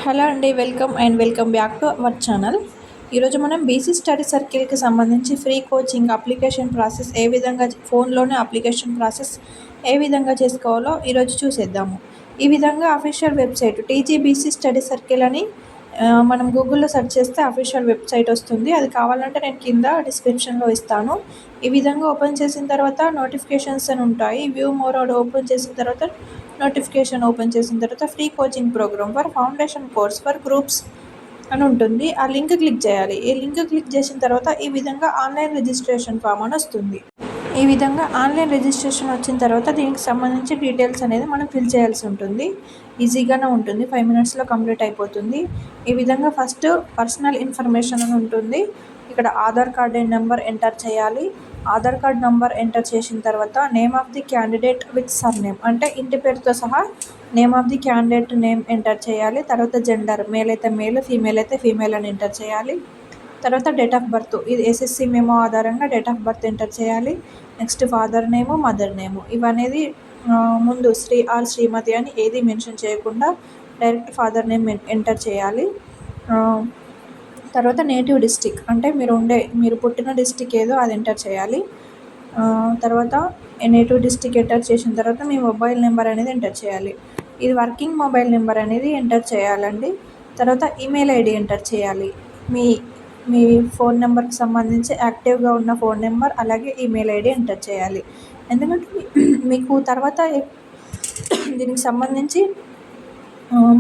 Hello అండి, welcome back to our channel. ఈరోజు మనం బీసీ స్టడీ సర్కిల్కి సంబంధించి ఫ్రీ కోచింగ్ అప్లికేషన్ ప్రాసెస్ ఏ విధంగా ఫోన్లోనే అప్లికేషన్ ప్రాసెస్ ఏ విధంగా చేసుకోవాలో ఈరోజు చూసేద్దాము. ఈ విధంగా official website TGBC study circle అని మనం గూగుల్లో సెర్చ్ చేస్తే అఫీషియల్ వెబ్సైట్ వస్తుంది. అది కావాలంటే నేను కింద డిస్క్రిప్షన్లో ఇస్తాను. ఈ విధంగా ఓపెన్ చేసిన తర్వాత నోటిఫికేషన్స్ అని ఉంటాయి. వ్యూ మోర్ ఓపెన్ చేసిన తర్వాత నోటిఫికేషన్ ఓపెన్ చేసిన తర్వాత free coaching program for foundation course for groups అని ఉంటుంది. ఆ లింక్ క్లిక్ చేయాలి. ఈ లింక్ క్లిక్ చేసిన తర్వాత ఈ విధంగా ఆన్లైన్ రిజిస్ట్రేషన్ ఫామ్ అని వస్తుంది. ఈ విధంగా ఆన్లైన్ రిజిస్ట్రేషన్ వచ్చిన తర్వాత దీనికి సంబంధించి డీటెయిల్స్ అనేది మనం ఫిల్ చేయాల్సి ఉంటుంది. ఈజీగానే ఉంటుంది, 5 మినిట్స్లో కంప్లీట్ అయిపోతుంది. ఈ విధంగా ఫస్ట్ పర్సనల్ ఇన్ఫర్మేషన్ అని ఉంటుంది. ఇక్కడ ఆధార్ కార్డ్ నెంబర్ ఎంటర్ చేయాలి. ఆధార్ కార్డ్ నెంబర్ ఎంటర్ చేసిన తర్వాత name of the candidate with surname అంటే ఇంటి పేరుతో సహా name of the candidate name enter చేయాలి. తర్వాత జెండర్ మేల్ అయితే మేల్, ఫీమేల్ అయితే ఫీమేల్ అని ఎంటర్ చేయాలి. తర్వాత డేట్ ఆఫ్ బర్త్, ఇది ఎస్ఎస్సి మెమో ఆధారంగా డేట్ ఆఫ్ బర్త్ ఎంటర్ చేయాలి. Next father name, mother name ఇవనేది ముందు శ్రీ ఆర్ శ్రీమతి అని ఏది మెన్షన్ చేయకుండా డైరెక్ట్ ఫాదర్ నేమ్ ఎంటర్ చేయాలి. తర్వాత నేటివ్ డిస్టిక్ అంటే మీరు పుట్టిన డిస్టిక్ ఏదో అది ఎంటర్ చేయాలి. తర్వాత నేటివ్ డిస్టిక్ ఎంటర్ చేసిన తర్వాత మీ మొబైల్ నెంబర్ అనేది ఎంటర్ చేయాలి. ఇది వర్కింగ్ మొబైల్ నెంబర్ అనేది ఎంటర్ చేయాలండి. తర్వాత ఈమెయిల్ ఐడి ఎంటర్ చేయాలి. మీ ఫోన్ నెంబర్కి సంబంధించి యాక్టివ్గా ఉన్న ఫోన్ నెంబర్ అలాగే ఈమెయిల్ ఐడి ఎంటర్ చేయాలి. ఎందుకంటే మీకు తర్వాత దీనికి సంబంధించి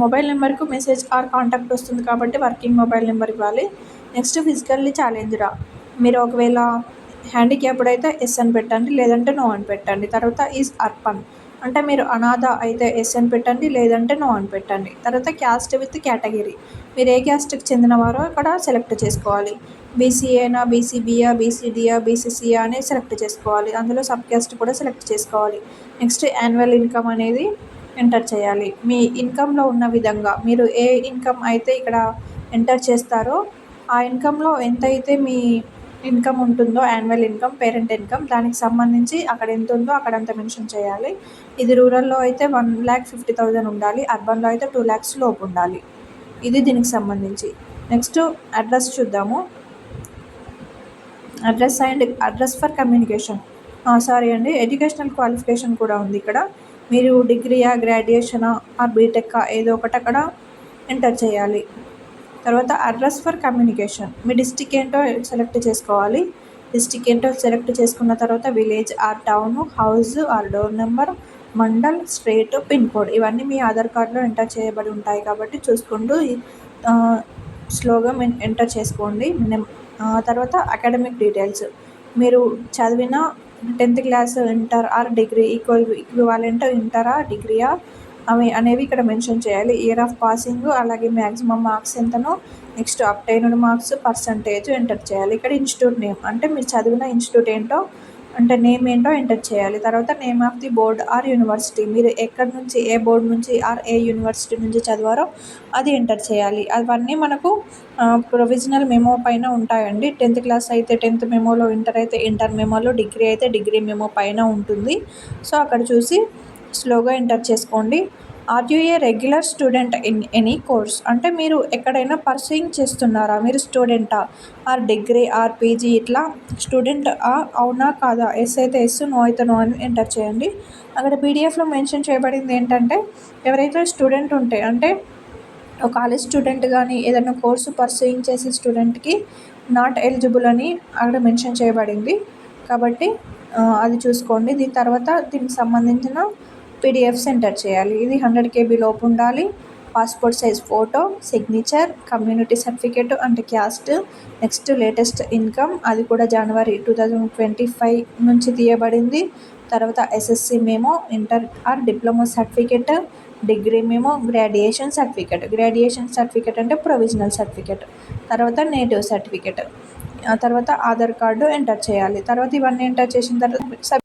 మొబైల్ నెంబర్కు మెసేజ్ ఆర్ కాంటాక్ట్ వస్తుంది కాబట్టి వర్కింగ్ మొబైల్ నెంబర్ ఇవ్వాలి. నెక్స్ట్ ఫిజికల్లీ ఛాలెంజ్డా, మీరు ఒకవేళ హ్యాండిక్యాప్డ్ అయితే ఎస్ అని పెట్టండి, లేదంటే నో అని పెట్టండి. తర్వాత ఈజ్ అర్పన్ అంటే మీరు అనాథ అయితే ఎస్ అని పెట్టండి, లేదంటే నో అని పెట్టండి. తర్వాత క్యాస్ట్ విత్ కేటగిరీ, మీరు ఏ క్యాస్ట్కి చెందినవారో ఇక్కడ సెలెక్ట్ చేసుకోవాలి. బీసీఏనా, బీసీబీయా, బీసీడీయా, బీసీసీయా అని సెలెక్ట్ చేసుకోవాలి. అందులో సబ్ క్యాస్ట్ కూడా సెలెక్ట్ చేసుకోవాలి. నెక్స్ట్ యాన్యువల్ ఇన్కమ్ అనేది ఎంటర్ చేయాలి. మీ ఇన్కంలో ఉన్న విధంగా మీరు ఏ ఇన్కమ్ అయితే ఇక్కడ ఎంటర్ చేస్తారో ఆ ఇన్కంలో ఎంతైతే మీ ఇన్కమ్ ఉంటుందో యాన్యువల్ ఇన్కమ్, పేరెంట్ ఇన్కమ్, దానికి సంబంధించి అక్కడ ఎంత ఉందో అక్కడంతా మెన్షన్ చేయాలి. ఇది రూరల్లో అయితే 1,50,000 ఉండాలి, అర్బన్లో అయితే 2 lakhs లోపు ఉండాలి. ఇది దీనికి సంబంధించి. నెక్స్ట్ అడ్రస్ చూద్దాము. అడ్రస్ ఫర్ కమ్యూనికేషన్, సారీ అండి, ఎడ్యుకేషనల్ క్వాలిఫికేషన్ కూడా ఉంది ఇక్కడ. మీరు డిగ్రీయా, గ్రాడ్యుయేషనా ఆర్ బీటెక్కా ఏదో ఒకటి అక్కడ ఎంటర్ చేయాలి. తర్వాత అడ్రస్ ఫర్ కమ్యూనికేషన్, మీ డిస్టిక్ ఏంటో సెలెక్ట్ చేసుకోవాలి. డిస్టిక్ ఏంటో సెలెక్ట్ చేసుకున్న తర్వాత village or town, house or door number, mandal, street, pin code ఇవన్నీ మీ ఆధార్ కార్డులో ఎంటర్ చేయబడి ఉంటాయి కాబట్టి చూసుకుంటూ స్లోగా ఎంటర్ చేసుకోండి. తర్వాత అకాడమిక్ డీటెయిల్స్, మీరు చదివిన 10th class, inter or degree equivalent ఇంటరా డిగ్రీయా అనేవి ఇక్కడ మెన్షన్ చేయాలి. ఇయర్ ఆఫ్ పాసింగ్ అలాగే మ్యాక్సిమం మార్క్స్ ఎంతనో, next obtained marks, percentage enter చేయాలి. ఇక్కడ ఇన్స్టిట్యూట్ నేమ్ అంటే మీరు చదివిన ఇన్స్టిట్యూట్ ఏంటో అంటే నేమ్ ఏంటో ఎంటర్ చేయాలి. తర్వాత name of the board are university, మీరు ఎక్కడి నుంచి ఏ బోర్డు నుంచి ఆర్ ఏ యూనివర్సిటీ నుంచి చదివారో అది ఎంటర్ చేయాలి. అవన్నీ మనకు ప్రొవిజనల్ మెమో పైన ఉంటాయండి. 10th క్లాస్ అయితే 10th మెమోలో, ఇంటర్ అయితే ఇంటర్ మెమోలో, డిగ్రీ అయితే డిగ్రీ మెమో పైన ఉంటుంది. సో అక్కడ చూసి స్లోగా ఎంటర్ చేసుకోండి. Are you a regular student in any course అంటే మీరు ఎక్కడైనా పర్సూయింగ్ చేస్తున్నారా, మీరు స్టూడెంటా ఆర్ డిగ్రీ ఆర్ పీజీ ఇట్లా స్టూడెంట్ అవునా కాదా, ఎస్ అయితే ఎస్, నో అయితే నో అని ఎంటర్ చేయండి. అక్కడ పీడిఎఫ్లో మెన్షన్ చేయబడింది ఏంటంటే ఎవరైతే స్టూడెంట్ ఉంటే అంటే ఒక కాలేజ్ స్టూడెంట్ కానీ ఏదైనా కోర్సు పర్సూయింగ్ చేసే స్టూడెంట్కి నాట్ ఎలిజిబుల్ అని అక్కడ మెన్షన్ చేయబడింది కాబట్టి అది చూసుకోండి. దీని తర్వాత దీనికి సంబంధించిన పీడిఎఫ్స్ ఎంటర్ చేయాలి. ఇది 100 KB లోపు ఉండాలి. Passport size photo, signature, community certificate అంటే క్యాస్ట్, నెక్స్ట్ లేటెస్ట్ ఇన్కమ్ అది కూడా జనవరి 2025 నుంచి తీయబడింది. తర్వాత SSC memo, inter or diploma certificate, degree memo, graduation certificate అంటే ప్రొవిజనల్ సర్టిఫికేట్, తర్వాత నేటివ్ సర్టిఫికేట్, తర్వాత ఆధార్ కార్డు ఎంటర్ చేయాలి. తర్వాత ఇవన్నీ ఎంటర్ చేసిన తర్వాత